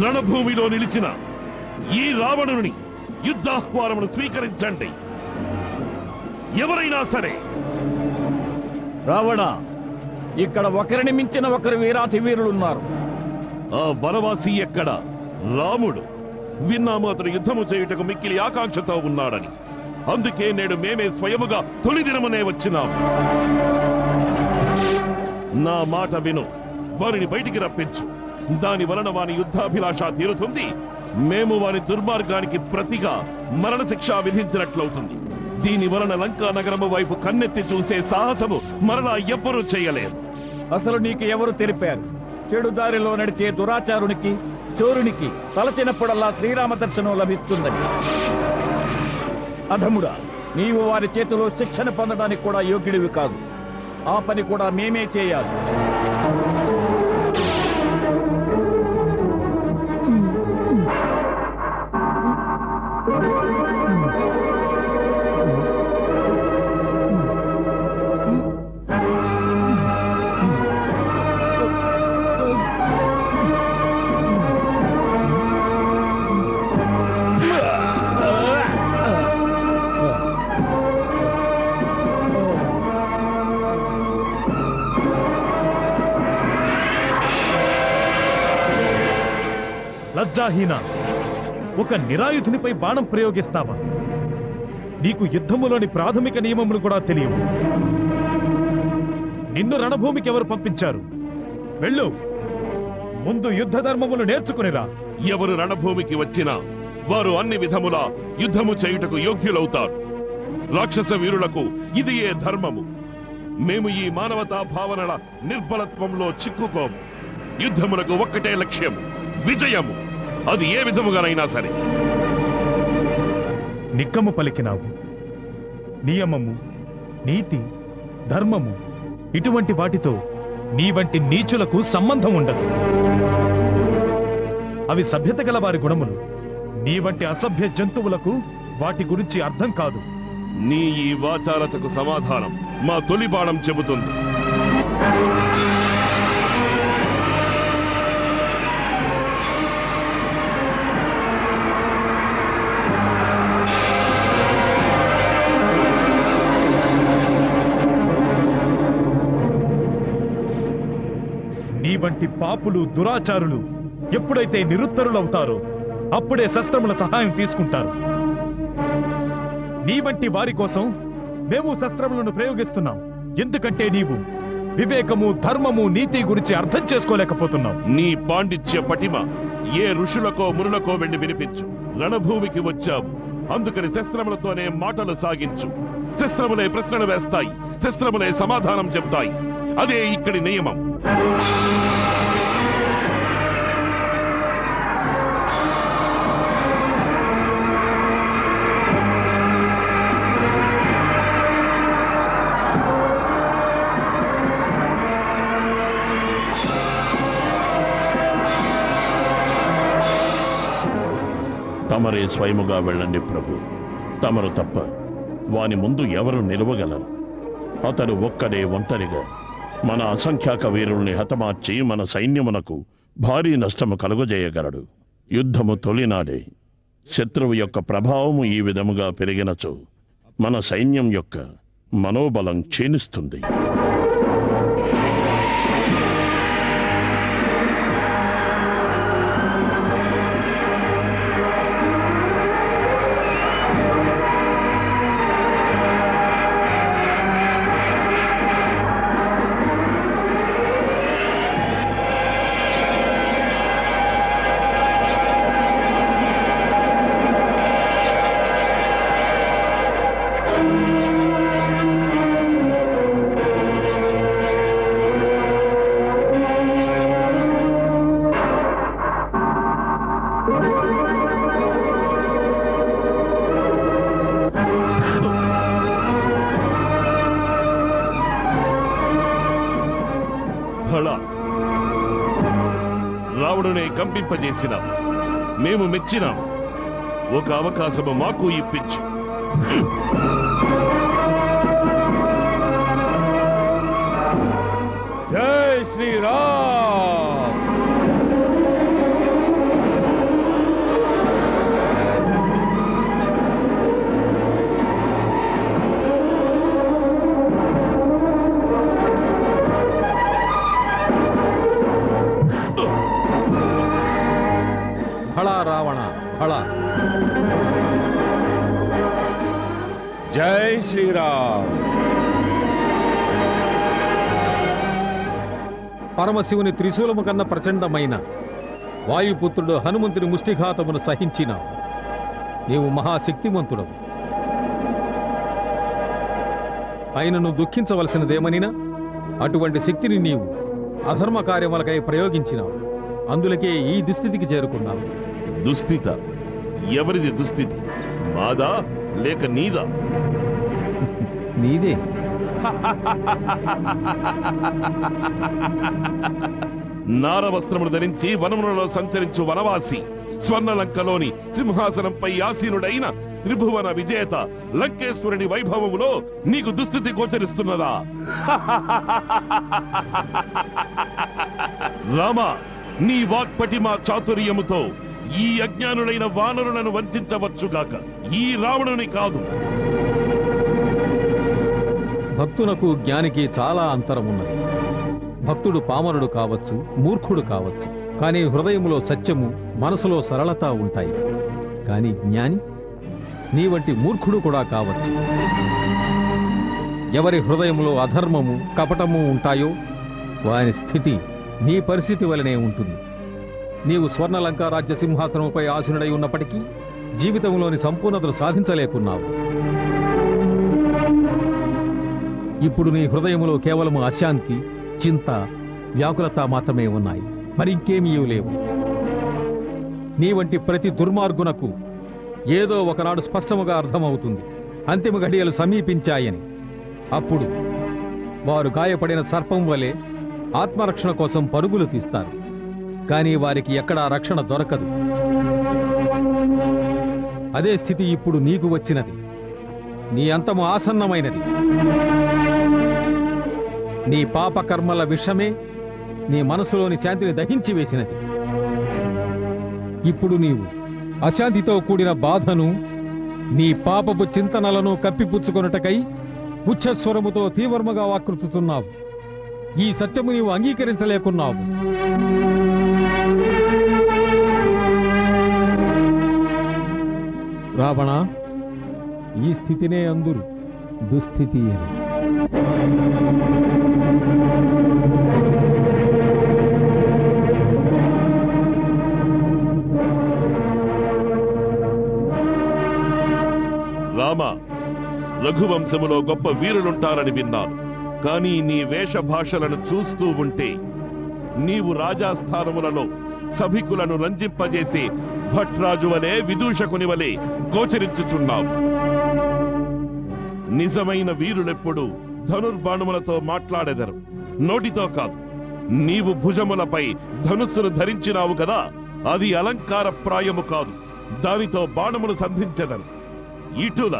రణభూమిలో నిలిచిన ఈ రావణుని యుద్ధాహ్వానమును స్వీకరించండి. ఎవరైనా సరే. రావణ, ఇక్కడ ఒకరిని మించిన ఒకరు వీరాతి వీరులున్నారు. ఆ వనవాసి ఎక్కడ? రాముడు. విన్నాము అతను యుద్ధము చేయుటకు మిక్కిలి ఆకాంక్షతో ఉన్నాడని. అందుకే నేడు మేమే స్వయముగా తొలి దినమునే వచ్చినాము. నా మాట విను, వారిని బయటికి రప్పించు. దాని వలన వాని యుద్ధాభిలాష తీరుతుంది. మేము వాని దుర్మార్గానికి ప్రతిగా మరణశిక్ష విధించినట్లవుతుంది. దీని వలన లంకా నగరము వైపు కన్నెత్తి చూసే సాహసము మరలా ఎవ్వరూ చేయలేరు. అసలు నీకు ఎవరు తెలిపారు? చెడు దారిలో నడిచే దురాచారునికి, చోరునికి తలచినప్పుడల్లా శ్రీరామ దర్శనం లభిస్తుందని. అధముడా, నీవు వారి చేతిలో శిక్షణ పొందడానికి కూడా యోగ్యుడివి కాదు. ఆ పని కూడా మేమే చేయాలి. లజ్జాహీన, ఒక నిరాయుధునిపై బాణం ప్రయోగిస్తావా? నీకు యుద్ధములోని ప్రాథమిక నియమములు కూడా తెలియవు. నిన్ను రణభూమికి ఎవరు పంపించారు? వెళ్ళు, ముందు యుద్ధ ధర్మములు నేర్చుకునిరా. ఎవరు రణభూమికి వచ్చినా వారు అన్ని విధములా యుద్ధము చేయుటకు యోగ్యులవుతారు. రాక్షస వీరులకు ఇది ఏ ధర్మము. మేము ఈ మానవతా భావనల నిర్బలత్వంలో చిక్కుకోము. యుద్ధములకు ఒక్కటే లక్ష్యం, విజయము. అది ఏ విధముగానైనా సరే. నిక్కము పలికినావు. నియమము, నీతి, ధర్మము ఇటువంటి వాటితో నీ వంటి నీచులకు సంబంధం ఉండదు. అవి సభ్యత గల వారి గుణములు. నీ వంటి అసభ్య జంతువులకు వాటి గురించి అర్థం కాదు. నీ ఈ వాచారతకు సమాధానం మా తొలి బాణం చెబుతుంది. నీ వంటి పాపులు, దురాచారులు ఎప్పుడైతే నిరుత్తరులవుతారో అప్పుడే శస్త్రముల సహాయం తీసుకుంటారు. నీ వంటి వారి కోసం మేము శస్త్రములను ప్రయోగిస్తున్నాం. ఎందుకంటే నీవు వివేకము, ధర్మము, నీతి గురించి అర్థం చేసుకోలేకపోతున్నావు. నీ పాండిత్య పటిమ ఏ ఋషులకో మునులకో వెళ్లి వినిపించు. రణభూమికి వచ్చావు, అందుకని శస్త్రములతోనే మాటలు సాగించు. శస్త్రములే ప్రశ్నలు వేస్తాయి, శస్త్రములే సమాధానం చెబుతాయి. అదే ఇక్కడి నియమం. తమరే స్వయముగా వెళ్ళండి ప్రభు. తమరు తప్ప వాని ముందు ఎవరు నిలవగలరు? అతడు ఒక్కడే ఒంటరిగా మన అసంఖ్యాక వీరుల్ని హతమార్చి మన సైన్యమునకు భారీ నష్టము కలుగజేయగలడు. యుద్ధము తొలినాడే శత్రువు యొక్క ప్రభావము ఈ విధముగా పెరిగినచో మన సైన్యం యొక్క మనోబలం క్షీణిస్తుంది. రావణునే కంపింపజేసినాం. మేము మెచ్చినాం. ఒక అవకాశము మాకు ఇప్పించు. జై శ్రీరామ్. ఫళ. జై శ్రీరామ్. పరమశివుని త్రిశూలము కన్న ప్రచండమైన వాయుపుత్రుడు హనుమంతుని ముష్టిఘాతమును సహించినావు. నీవు మహాశక్తిమంతుడవు. ఆయనను దుఃఖించవలసినదేమనినా అటువంటి శక్తిని నీవు అధర్మ కార్యములకై ప్రయోగించినావు. అందులకే ఈ దుస్థితికి చేరుకున్నావు. దుస్థిత? ఎవరిది దుస్థితి? మాదా లేక నీదా? నీదే. నారవస్త్రములు ధరించి వనములలో సంచరించు వనవాసి, స్వర్ణలంకలోని సింహాసనంపై ఆసీనుడైన త్రిభువన విజేత లంకేశ్వరుని వైభవములో నీకు దుస్థితి గోచరిస్తున్నదా? రామా, నీ వాక్పటిమ చాతుర్యముతో ఈ అజ్ఞానులైన వానరులను వంచవచ్చుగాక, ఈ రావణుని కాదు. భక్తునకు జ్ఞానికి చాలా అంతరమున్నది. భక్తుడు పామరుడు కావచ్చు, మూర్ఖుడు కావచ్చు, కానీ హృదయములో సత్యము, మనసులో సరళత ఉంటాయి. కానీ జ్ఞాని నీ వంటి మూర్ఖుడు కూడా కావచ్చు. ఎవరి హృదయములో అధర్మము, కపటము ఉంటాయో వారి స్థితి నీ పరిస్థితి వలనే ఉంటుంది. నీవు స్వర్ణలంకా రాజ్య సింహాసనముపై ఆసీనుడై ఉన్నప్పటికీ జీవితంలోని సంపూర్ణతను సాధించలేకున్నావు. ఇప్పుడు నీ హృదయములో కేవలము అశాంతి, చింత, వ్యాకులత మాత్రమే ఉన్నాయి. మరింకేమీ లేవు. నీ వంటి ప్రతి దుర్మార్గునకు ఏదో ఒకనాడు స్పష్టముగా అర్థమవుతుంది అంతిమ ఘడియలు సమీపించాయని. అప్పుడు వారు గాయపడిన సర్పం వలె ఆత్మరక్షణ కోసం పరుగులు తీస్తారు. కానీ వారికి ఎక్కడా రక్షణ దొరకదు. అదే స్థితి ఇప్పుడు నీకు వచ్చినది. నీ అంతము ఆసన్నమైనది. నీ పాపకర్మల విషమే నీ మనసులోని శాంతిని దహించి వేసినది. ఇప్పుడు నీవు అశాంతితో కూడిన బాధను, నీ పాపపు చింతనలను కప్పిపుచ్చుకొనుటకై ఉచ్చస్వరముతో తీవ్రముగా వాకృతున్నావు. ఈ సత్యము నీవు అంగీకరించలేకున్నావు. రావణ, ఈ స్థితినే అందురు దుస్థితి అని. రామ, రఘువంశములో గొప్ప వీరులుంటారని విన్నాను. కానీ నీ వేషభాషలను చూస్తూ ఉంటే నీవు రాజాస్థానములలో సభికులను రంజింపజేసే భట్రాజు వలె, విదూషకుని వలె గోచరించుచున్నావు. నిజమైన వీరులెప్పుడు ధనుర్బాణములతో మాట్లాడెదరు, నోటితో కాదు. నీవు భుజములపై ధనుస్సును ధరించినావు కదా, అది అలంకార ప్రాయము కాదు. దానితో బాణములు సంధించెదరు. ఇటుల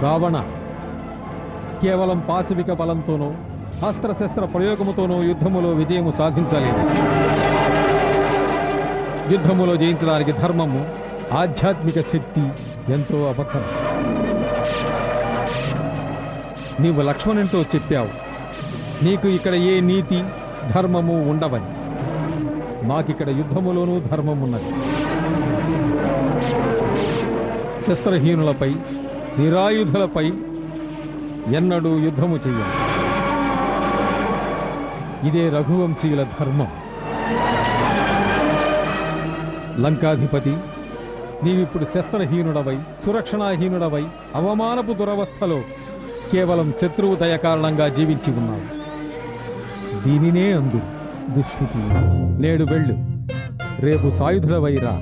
రావణ కేవలం పాశవిక బలంతోనో అస్త్రశస్త్ర ప్రయోగముతోనో యుద్ధములో విజయము సాధించలేదు. యుద్ధములో జయించడానికి ధర్మము, ఆధ్యాత్మిక శక్తి ఎంతో అవసరం. నీవు లక్ష్మణునితో చెప్పావు, నీకు ఇక్కడ ఏ నీతి ధర్మము ఉండవని. నాకిక్కడ యుద్ధములోనూ ధర్మమున్నది. శస్త్రహీనులపై, నిరాయుధులపై ఎన్నడూ యుద్ధము చెయ్యను. ఇదే రఘువంశీయుల ధర్మం. లంకాధిపతి, నీవిప్పుడు శస్త్రహీనుడవై, సురక్షణాహీనుడవై, అవమానపు దురవస్థలో కేవలం శత్రువు దయ కారణంగా జీవించి ఉన్నావు. దీనినే అందు దుస్థితి. నేడు వెళ్ళు, రేపు సాయుధుడవై రా.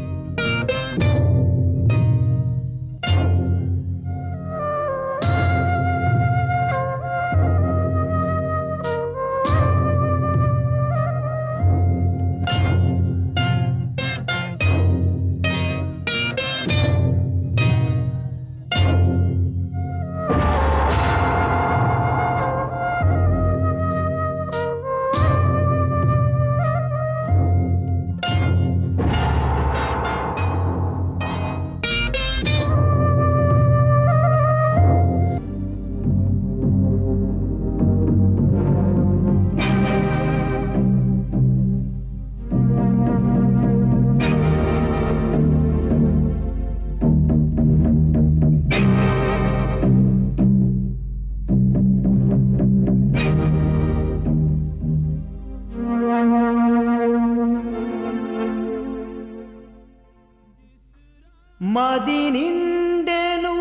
మది నిండెను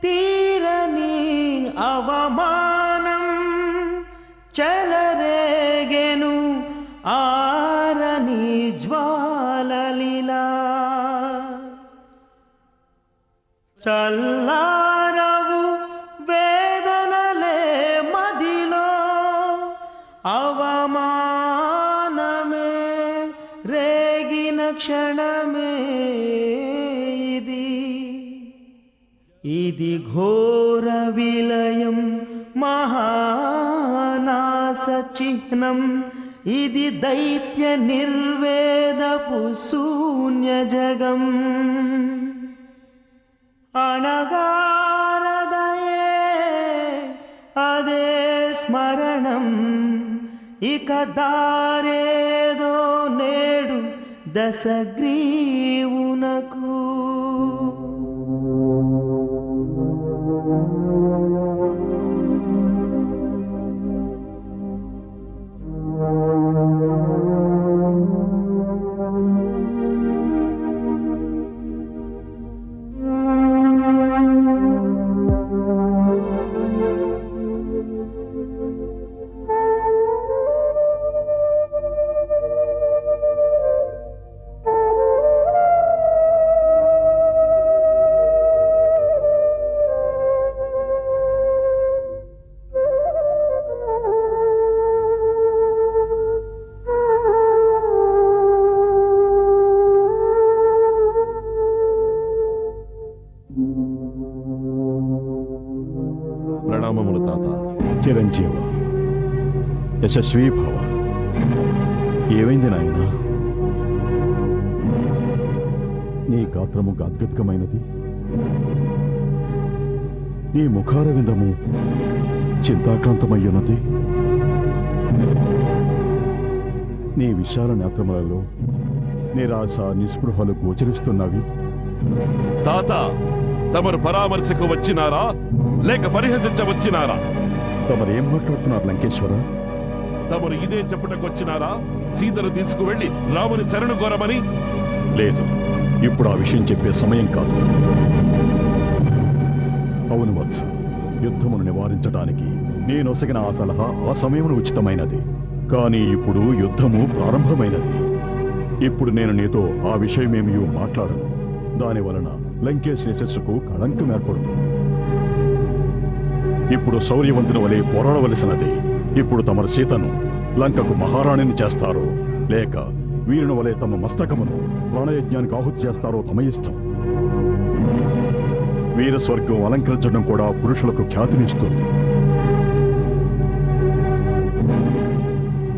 తీరని అవమానం, చెలరేగెను ఆరని జ్వాలలిలా. చల్లారవు వేదనలే మదిలో, అవమానమే రేగిన క్షణమే ఇది ఘోర విలయం, మహానాశ చిహ్నం. ఇది దైత్య నిర్వేదపు శూన్య జగం. అణగారదయే అదే స్మరణం, ఇక దారేదో నేడు దశగ్రీవునకు. ప్రణామములు తాత. చిరంజీవ, యశస్వీ భవ. ఏమైంది నాయనా? నీ గాత్రము గాద్గద్గమైనది, నీ ముఖారవిందము చింతాక్రాంతమయ్యున్నది. నీ విశాల నేత్రములలో నిరాశ నిస్పృహలు గోచరిస్తున్నవి. తాత, తమరు పరామర్శకు వచ్చినారా లేక పరిహసించవచ్చినారా? తమరేం మాట్లాడుతున్నారు లంకేశ్వర? తమరు ఇదే చెప్పుటకొచ్చినారా సీతను తీసుకువెళ్లి రాముని శరణు కోరమని? లేదు, ఇప్పుడు ఆ విషయం చెప్పే సమయం కాదు. అవును వత్స, యుద్ధమును నివారించడానికి నేనొసగిన ఆ సలహా ఆ సమయమును ఉచితమైనది. కానీ ఇప్పుడు యుద్ధము ప్రారంభమైనది. ఇప్పుడు నేను నీతో ఆ విషయమేమీ మాట్లాడను. దానివలన లంకేశ్ యశస్సుకు కళంకం ఏర్పడుతుంది. ఇప్పుడు శౌర్యవంతుని వలె పోరాడవలసినది. ఇప్పుడు తమరు సీతను లంకకు మహారాణిని చేస్తారో లేక వీరుని వలె తమ మస్తకమును ప్రాణయజ్ఞానికి ఆహుతి చేస్తారో తమ ఇష్టం. వీరస్వర్గం అలంకరించడం కూడా పురుషులకు ఖ్యాతినిస్తుంది.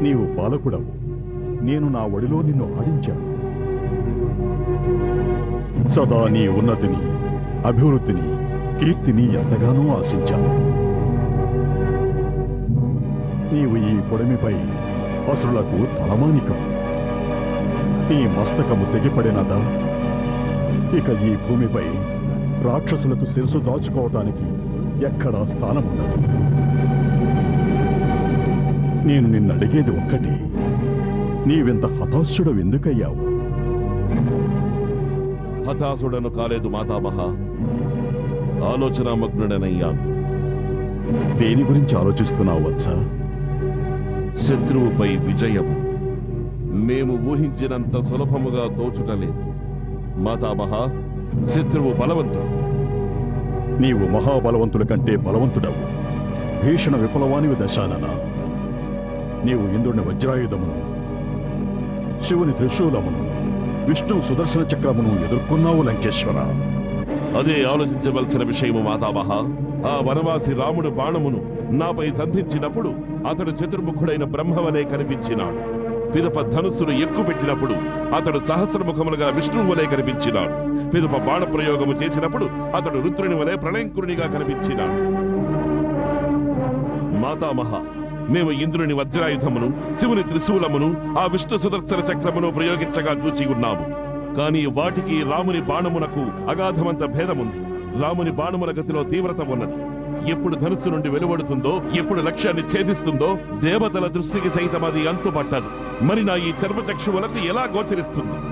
నీవు బాలకుడవు. నేను నా ఒడిలో నిన్ను ఆడించాను. సదా నీ ఉన్నతిని, అభివృద్ధిని, కీర్తిని ఎంతగానో ఆశించాను. నీవు ఈ పొడమిపై అసురులకు తలమానికం. నీ మస్తకము తెగిపడినదా? ఇక ఈ భూమిపై రాక్షసులకు శిరసు దాచుకోవటానికి ఎక్కడా స్థానం ఉండదు. నేను నిన్నడిగేది ఒక్కటి, నీవింత హతాశుడు ఎందుకయ్యావు? హతాశుడను కాలేదు మాతామహ, ఆలోచనామగ్నుడనయ్యాను. దేని గురించి ఆలోచిస్తున్నావు వత్సా? శత్రువుపై విజయము మేము ఊహించినంత సులభముగా తోచుటలేదు. మాతామహ, శత్రువు బలవంతుడు. నీవు మహాబలవంతుల కంటే బలవంతుడవు. భీషణ విప్లవానివి దశానన. నీవు ఇంద్రుని వజ్రాయుధమును, శివుని త్రిశూలమును, విష్ణువు సుదర్శన చక్రమును ఎదుర్కొన్నావు లంకేశ్వర. అదే ఆలోచించవలసిన విషయము మాతామహ. ఆ వనవాసి రాముడు బాణమును నాపై సంధించినప్పుడు అతడు చతుర్ముఖుడైన బ్రహ్మవలే కనిపించినాడు. పిదప ధనుస్సును ఎక్కుపెట్టినప్పుడు అతడు సహస్రముఖములుగా విష్ణువు వలె కనిపించినాడు. పిదప బాణ ప్రయోగము చేసినప్పుడు అతడు రుద్రుని వలె ప్రళయంకురునిగా కనిపించినాడు. మాతామహ, మేము ఇంద్రుని వజ్రాయుధమును, శివుని త్రిశూలమును, ఆ విష్ణు సుదర్శన చక్రమును ప్రయోగించగా చూచి ఉన్నాము. కానీ వాటికి రాముని బాణమునకు అగాధమంత భేదముంది. రాముని బాణముల గతిలో తీవ్రత ఉన్నది. ఎప్పుడు ధనుస్సు నుండి వెలువడుతుందో, ఎప్పుడు లక్ష్యాన్ని ఛేదిస్తుందో దేవతల దృష్టికి సైతం అది అంతుపట్టదు. మరి నా ఈ చర్మచక్షువులకు ఎలా గోచరిస్తుంది?